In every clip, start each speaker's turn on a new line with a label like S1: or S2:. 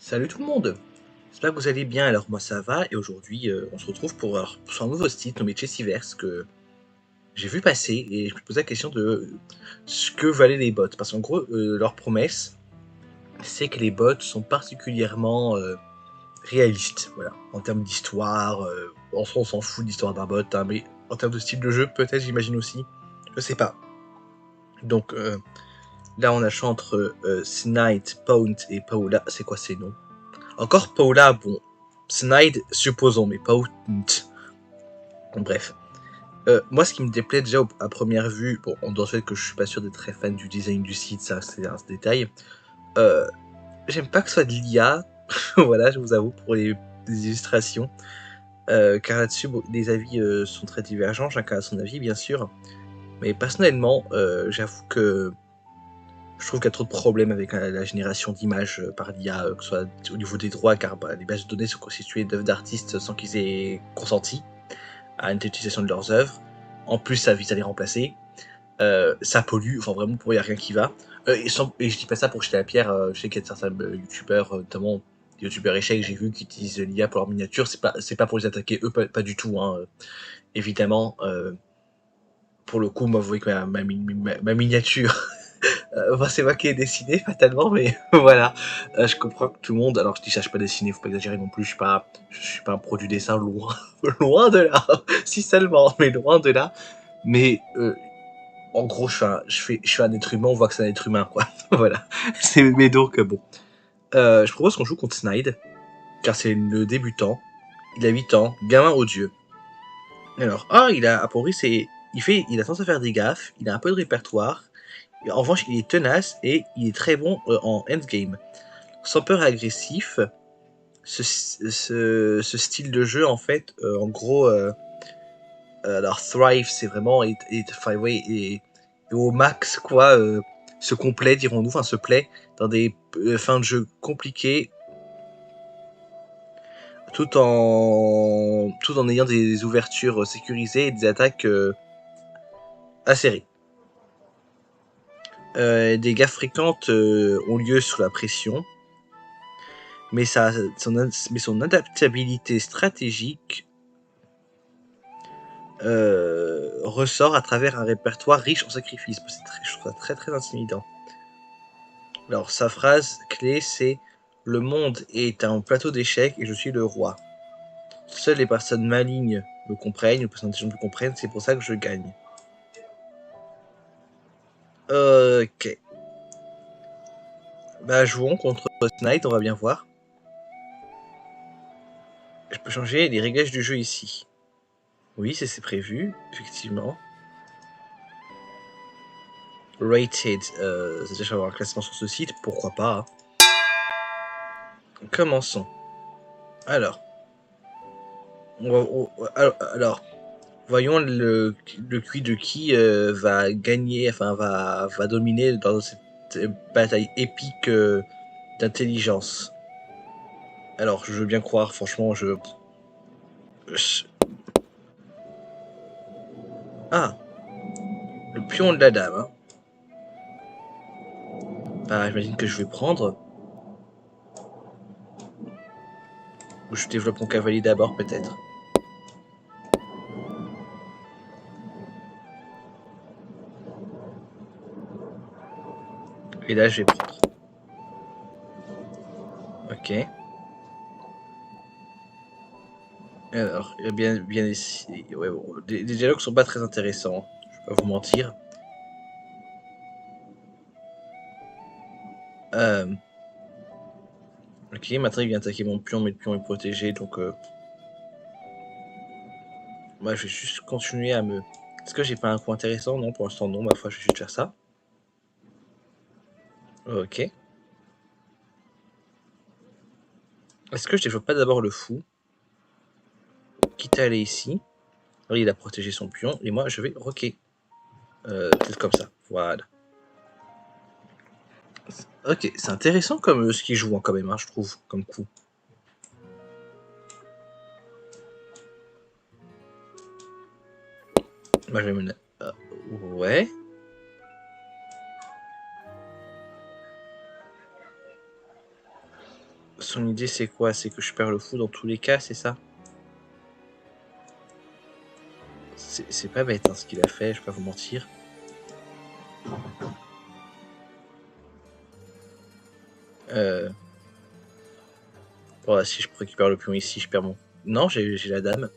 S1: Salut tout le monde, j'espère que vous allez bien. Alors moi ça va et aujourd'hui on se retrouve sur un nouveau site nommé Chessiverse que j'ai vu passer et je me posais la question de ce que valaient les bots. Parce qu'en gros leur promesse c'est que les bots sont particulièrement réalistes, voilà, en termes d'histoire. En soi on s'en fout de l'histoire d'un bot, hein, mais en termes de style de jeu peut-être, j'imagine aussi, je sais pas. Donc là on a le choix entre Snide, Pound et Paola. C'est quoi ces noms? Encore Paula, bon. Snide, supposons, mais pas Bref. Moi, ce qui me déplaît déjà à première vue, bon, on doit se fait que je suis pas sûr d'être très fan du design du site, ça c'est un détail. Euh, J'aime pas que ce soit de l'IA, voilà, je vous avoue, pour les illustrations. Car là-dessus, bon, les avis sont très divergents, chacun a son avis, bien sûr. Mais personnellement, j'avoue que je trouve qu'il y a trop de problèmes avec la génération d'images par l'IA, que ce soit au niveau des droits, car les bases de données sont constituées d'œuvres d'artistes sans qu'ils aient consenti à une utilisation de leurs œuvres. En plus, ça vise à les remplacer. Ça pollue, enfin vraiment, pour il n'y a rien qui va. Et je dis pas ça pour jeter la pierre, je sais qu'il y a certains youtubeurs, notamment des youtubeurs échecs, j'ai vu, qui utilisent l'IA pour leur miniature. C'est pas pour les attaquer, eux, pas du tout, hein. Évidemment, pour le coup, moi, vous voyez que ma miniature, c'est moi qui ai dessiné fatalement, mais voilà. Je comprends que tout le monde, alors je dis ça, je sais pas dessiner, faut pas exagérer non plus, je suis pas un pro du dessin, loin, loin de là, si seulement, mais loin de là. Mais en gros, je suis un être humain, on voit que c'est un être humain, quoi. Voilà. Mais donc, bon. Je propose qu'on joue contre Snide, car c'est le débutant, il a 8 ans, gamin odieux. Alors, a priori, il a tendance à faire des gaffes, il a un peu de répertoire. En revanche, il est tenace et il est très bon en endgame. Sans peur et agressif, ce style de jeu, en fait, en gros, alors Thrive, c'est vraiment et au max, quoi, se complaît, dirons-nous, enfin se plaît dans des fins de jeu compliquées, tout en ayant des ouvertures sécurisées et des attaques acérées. Des gaffes fréquentes ont lieu sous la pression, mais son adaptabilité stratégique ressort à travers un répertoire riche en sacrifices. Je trouve ça très très intimidant. Alors sa phrase clé, c'est: le monde est un plateau d'échecs et je suis le roi. Seules les personnes malignes me comprennent, les personnes intelligentes me comprennent, c'est pour ça que je gagne. Ok. Bah jouons contre Snide, on va bien voir. Je peux changer les réglages du jeu ici. Oui, c'est prévu, effectivement. Rated, c'est-à-dire que je vais avoir un classement sur ce site, pourquoi pas. Commençons. Alors, alors, voyons le QI de qui va gagner, enfin va dominer dans cette bataille épique d'intelligence. Alors, je veux bien croire, franchement, Ah, le pion de la dame. Hein. Bah, j'imagine que je vais prendre. Ou je développe mon cavalier d'abord, peut-être. Et là, je vais prendre. Ok. Alors, bien ici. Ouais, bon, les dialogues sont pas très intéressants. Je vais pas vous mentir. Ok, maintenant il vient attaquer mon pion, mais le pion est protégé, donc moi je vais juste continuer à me... Est-ce que j'ai pas un coup intéressant? Non, pour l'instant non, ma foi je vais juste faire ça. Ok. Est-ce que je développe pas d'abord le fou? Quitte à aller ici. Alors, il a protégé son pion, et moi je vais roquer. Peut-être comme ça, voilà. Ok, c'est intéressant comme ce qu'il joue quand même, hein, je trouve, comme coup. Moi je vais me... ouais. Son idée c'est quoi? C'est que je perds le fou dans tous les cas, c'est ça? C'est pas bête hein, ce qu'il a fait, je vais pas vous mentir. Bon, si je récupère le pion ici, je perds mon... Non, j'ai la dame.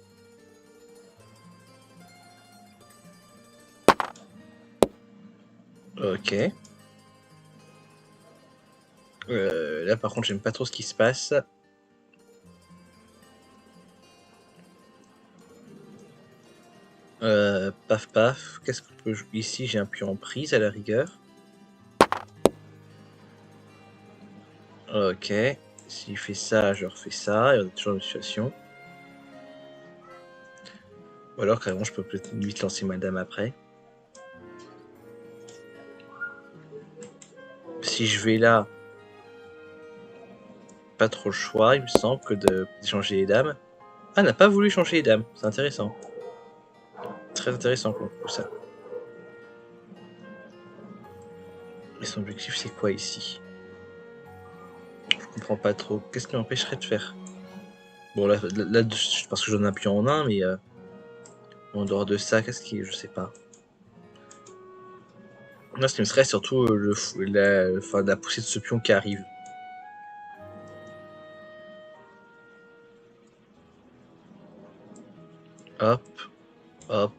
S1: Ok. Là par contre j'aime pas trop ce qui se passe. Paf paf. Qu'est-ce que je peux jouer ici? J'ai un pion en prise à la rigueur. Ok. S'il fait ça, je refais ça. Et on est toujours dans une situation. Ou alors carrément je peux peut-être vite lancer ma dame après. Si je vais là, pas trop le choix, il me semble, que d'échanger les dames. Ah, n'a pas voulu changer les dames, c'est intéressant. Très intéressant pour ça. Et son objectif c'est quoi ici? Je comprends pas trop. Qu'est-ce qui m'empêcherait de faire? Bon là parce que j'en ai un pion en un, mais en dehors de ça, qu'est-ce qui... Je sais pas. Là, ce qui me stresse surtout la poussée de ce pion qui arrive. Hop, hop,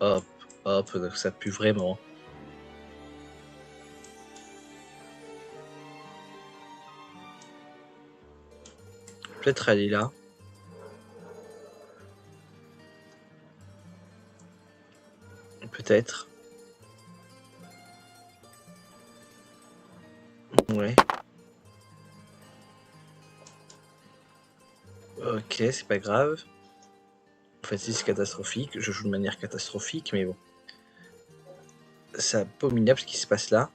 S1: hop, hop, donc ça pue vraiment. Peut-être aller là. Peut-être. Ouais. Ok, c'est pas grave. En fait, si c'est catastrophique, je joue de manière catastrophique, mais bon. C'est abominable ce qui se passe là.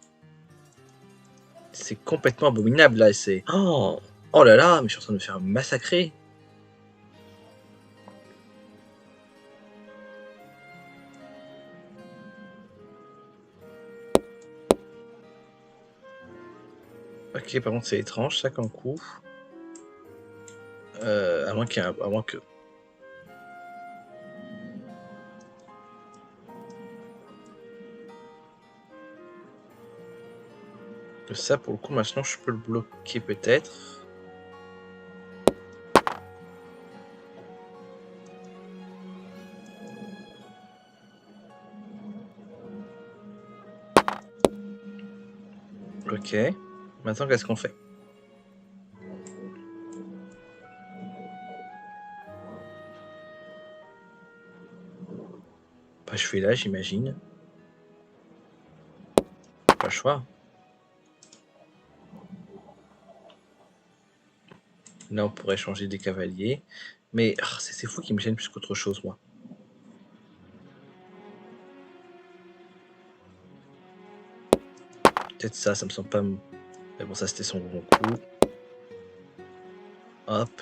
S1: C'est complètement abominable là, c'est... Oh, oh là là, mais je suis en train de me faire massacrer. Ok, par contre c'est étrange ça comme coup. À moins qu'il y ait à moins que... Ça pour le coup maintenant je peux le bloquer peut-être. Ok. Maintenant qu'est-ce qu'on fait? Bah je fais là j'imagine. Pas le choix. Là on pourrait changer des cavaliers. Mais oh, c'est fou qui me gêne plus qu'autre chose moi. Peut-être ça, ça me semble pas... Mais bon ça c'était son bon coup. Hop.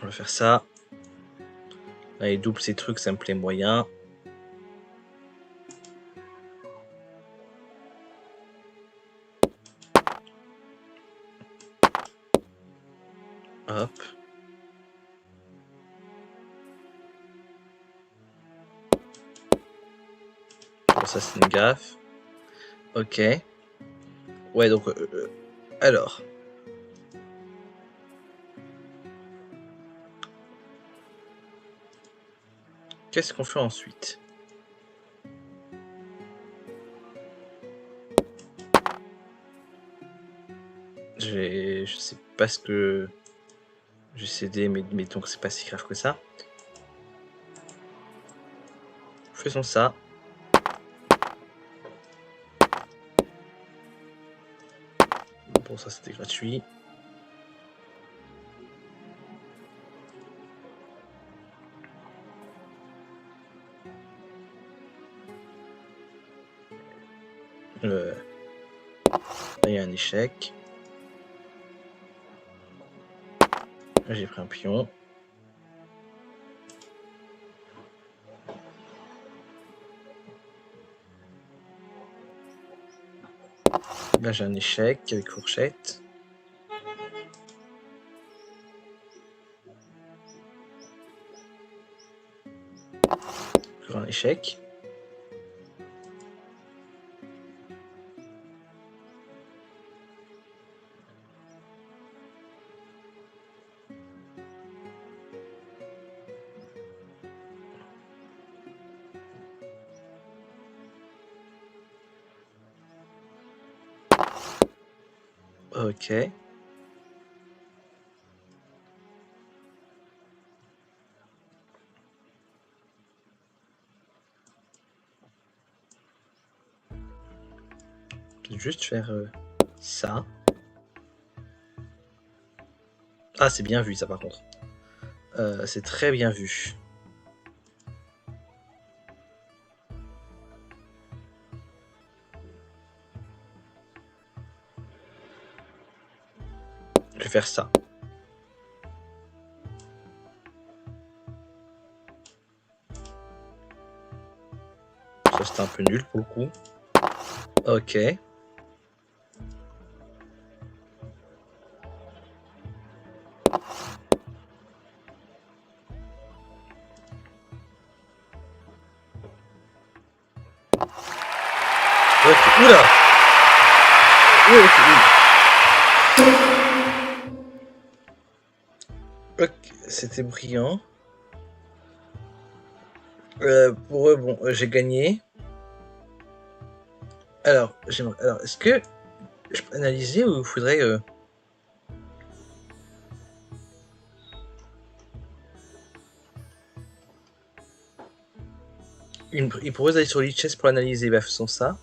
S1: On va faire ça. Là il double ces trucs, ça me plaît moyen. Hop. Bon ça c'est une gaffe. Ok. Ouais donc... alors... Qu'est-ce qu'on fait ensuite? Je sais pas ce que j'ai cédé, mais donc c'est pas si grave que ça. Faisons ça. Bon, ça c'était gratuit. Là, il y a un échec. Là, j'ai pris un pion. Là, j'ai un échec avec fourchette. Toujours un échec. Ok. Je vais juste faire ça. Ah, c'est bien vu ça par contre. C'est très bien vu. Je vais faire ça. Ça c'était un peu nul pour le coup. Ok. Ok. Oula. Ok, c'était brillant. Pour eux, bon, j'ai gagné. Alors, est-ce que je peux analyser ou il faudrait... Il propose d'aller sur Lichess pour analyser, bah faisons ça.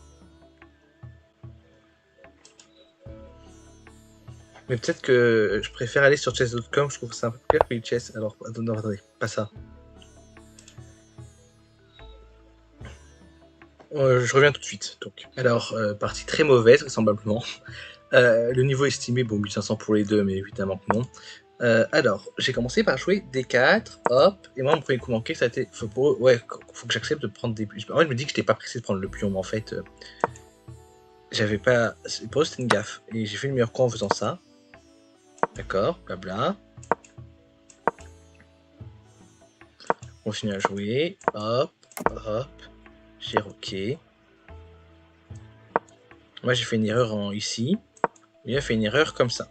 S1: Mais peut-être que je préfère aller sur chess.com, je trouve que c'est un peu plus clair que Lichess. Alors, non, attendez, pas ça. Je reviens tout de suite. Donc. Alors, partie très mauvaise, vraisemblablement. Le niveau estimé, bon, 1500 pour les deux, mais évidemment que non. Alors, j'ai commencé par jouer D4, hop, et moi, mon premier coup manqué, ça a été... faut que j'accepte de prendre des... En fait, je me dis que j'étais pas pressé de prendre le pion, mais en fait, j'avais pas... Pour eux, c'était une gaffe. Et j'ai fait le meilleur coup en faisant ça. D'accord, blabla. On continue à jouer, hop, hop, j'ai rocké. Moi, j'ai fait une erreur ici. Il a fait une erreur comme ça.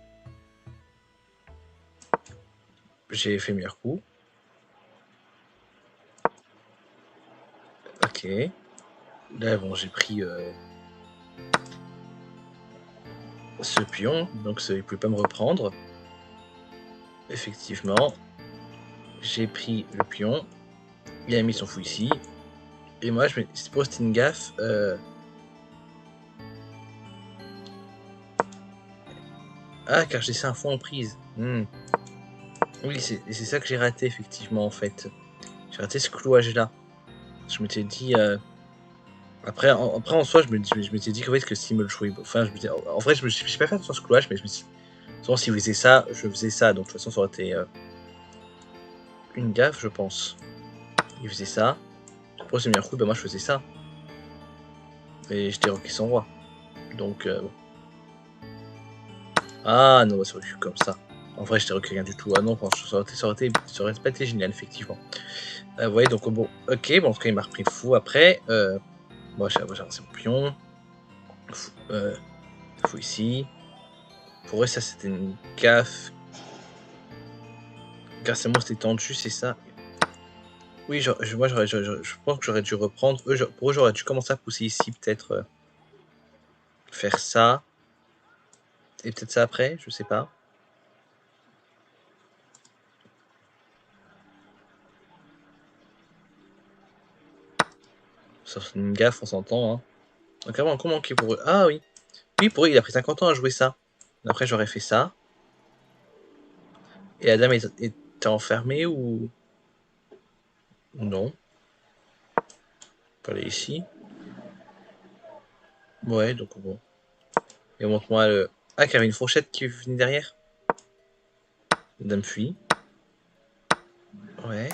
S1: J'ai fait le meilleur coup. Ok. Là, bon, j'ai pris ce pion, donc il ne pouvait pas me reprendre. Effectivement, j'ai pris le pion. Il a mis son fou ici. Et moi, c'est pour c'était une gaffe. Ah, car j'ai laissé un fond en prise. Oui, c'est ça que j'ai raté, effectivement, en fait. J'ai raté ce clouage-là. Je m'étais dit... Après, en soi, je m'étais dit qu'en fait, que s'il me le jouait... Enfin, en vrai, je n'ai pas fait attention à ce clouage, mais je me suis dit... Souvent, s'il faisait ça, je faisais ça. Donc, de toute façon, ça aurait été une gaffe, je pense. Il faisait ça. Pour ce meilleur coup, bah, moi, je faisais ça. Et j'étais rocké son roi. Donc, bon. Ah non, ça aurait pu comme ça. En vrai, j'étais rocké rien du tout. Ah non, ça aurait pas été génial, effectivement. Ouais, donc bon, ok, bon, en tout cas, il m'a repris le fou après. Moi, j'ai avancé mon pion. Fou ici. Pour eux, ça, c'était une gaffe. Grâce à moi, c'était tendu, c'est ça. Oui, je pense que j'aurais dû reprendre. Pour eux, j'aurais dû commencer à pousser ici, peut-être faire ça. Et peut-être ça après, je sais pas. Ça, c'est une gaffe, on s'entend. Hein. Donc, avant, comment manqué pour eux. Ah oui. Oui, pour eux, il a pris 50 ans à jouer ça. Après, j'aurais fait ça. Et la dame était enfermée ou non? Pas aller ici. Ouais, donc bon. Et montre-moi le. Ah, qu'il y avait une fourchette qui venait derrière. La dame fuit. Ouais.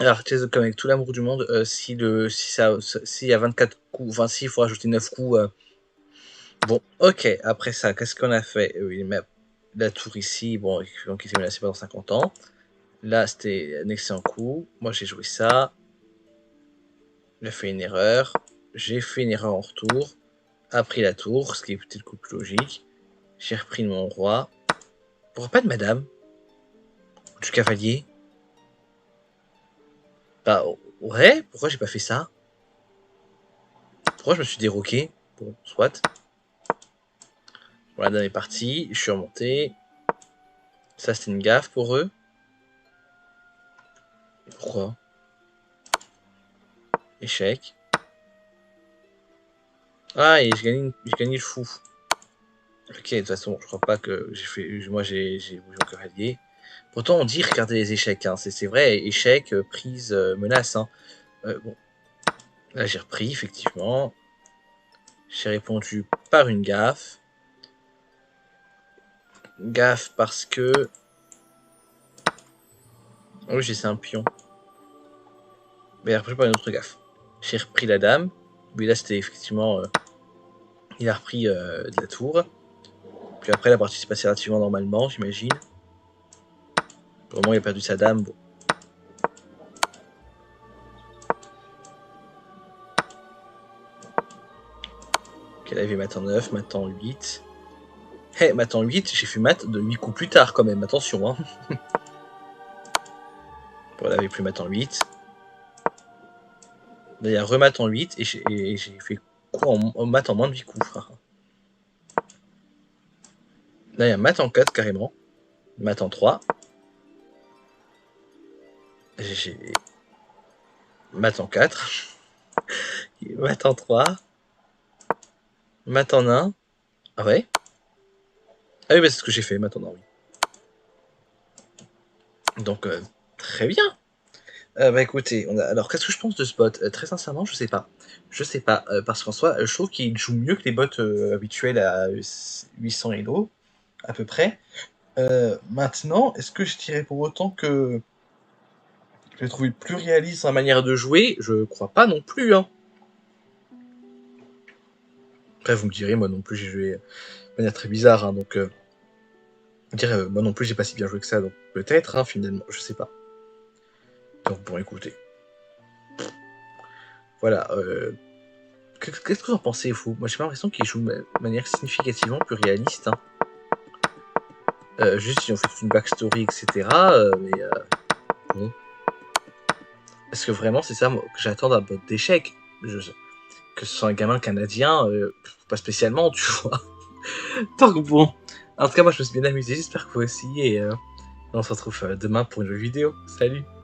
S1: Alors, Chase comme avec tout l'amour du monde, s'il y a 24 coups, enfin, s'il faut rajouter 9 coups. Bon, ok, après ça, qu'est-ce qu'on a fait? Il met la tour ici, bon, donc il s'est menacé pendant 50 ans. Là, c'était un excellent coup. Moi, j'ai joué ça. Il a fait une erreur. J'ai fait une erreur en retour. A pris la tour, ce qui est peut-être le coup plus logique. J'ai repris mon roi. Pourquoi pas de madame? Ou du cavalier? Bah, ouais, pourquoi j'ai pas fait ça? Pourquoi je me suis déroqué? Bon, soit. Bon, la dame est partie, je suis remonté. Ça, c'était une gaffe pour eux. Pourquoi? Échec. Ah, et j'ai gagné le fou. Ok, de toute façon, je crois pas que j'ai fait. Moi, j'ai bougé au cavalier. Pourtant, on dit regarder les échecs. Hein. C'est vrai, échec, prise, menace. Hein. Bon, là, j'ai repris, effectivement. J'ai répondu par une gaffe. Gaffe parce que. Oh oui, j'ai laissé un pion. Mais après, pas une autre gaffe. J'ai repris la dame. Mais là, c'était effectivement. Il a repris de la tour. Puis après, la partie s'est passée relativement normalement, j'imagine. Vraiment, il a perdu sa dame. Bon. Ok, là, il avait mat en 9, mat en 8. Hey, mat en 8, j'ai fait mat de 8 coups plus tard quand même, attention. Hein. Bon, là, il avait plus mat en 8. Là, il y a remat en 8 et j'ai fait coup en mat en moins de 8 coups. Là, il y a mat en 4 carrément. Mat en 3. J'ai mat en 4. Mat en 3. Mat en 1. Ah ouais. Ah oui, bah, c'est ce que j'ai fait, mat en 1, oui. Donc, très bien. Bah écoutez, alors qu'est-ce que je pense de ce bot? Très sincèrement, je sais pas. Je sais pas, parce qu'en soi, je trouve qu'il joue mieux que les bots habituels à 800 Elo, à peu près. Maintenant, est-ce que je dirais pour autant que je l'ai trouvé plus réaliste dans la manière de jouer? Je crois pas non plus. Hein. Après, vous me direz, moi non plus, j'ai joué de manière très bizarre, hein, donc je dirais, moi non plus, j'ai pas si bien joué que ça, donc peut-être, hein, finalement, je sais pas. Donc bon, écoutez. Voilà. Qu'est-ce que vous en pensez, vous? Moi, j'ai pas l'impression qu'il joue de manière significativement plus réaliste. Hein. Juste, ils ont fait une backstory, etc. Mais bon. Est-ce que vraiment c'est ça moi, que j'attends d'un bot d'échecs? Que ce soit un gamin canadien, pas spécialement, tu vois. Donc bon. En tout cas, moi, je me suis bien amusé. J'espère que vous aussi. Et on se retrouve demain pour une nouvelle vidéo. Salut!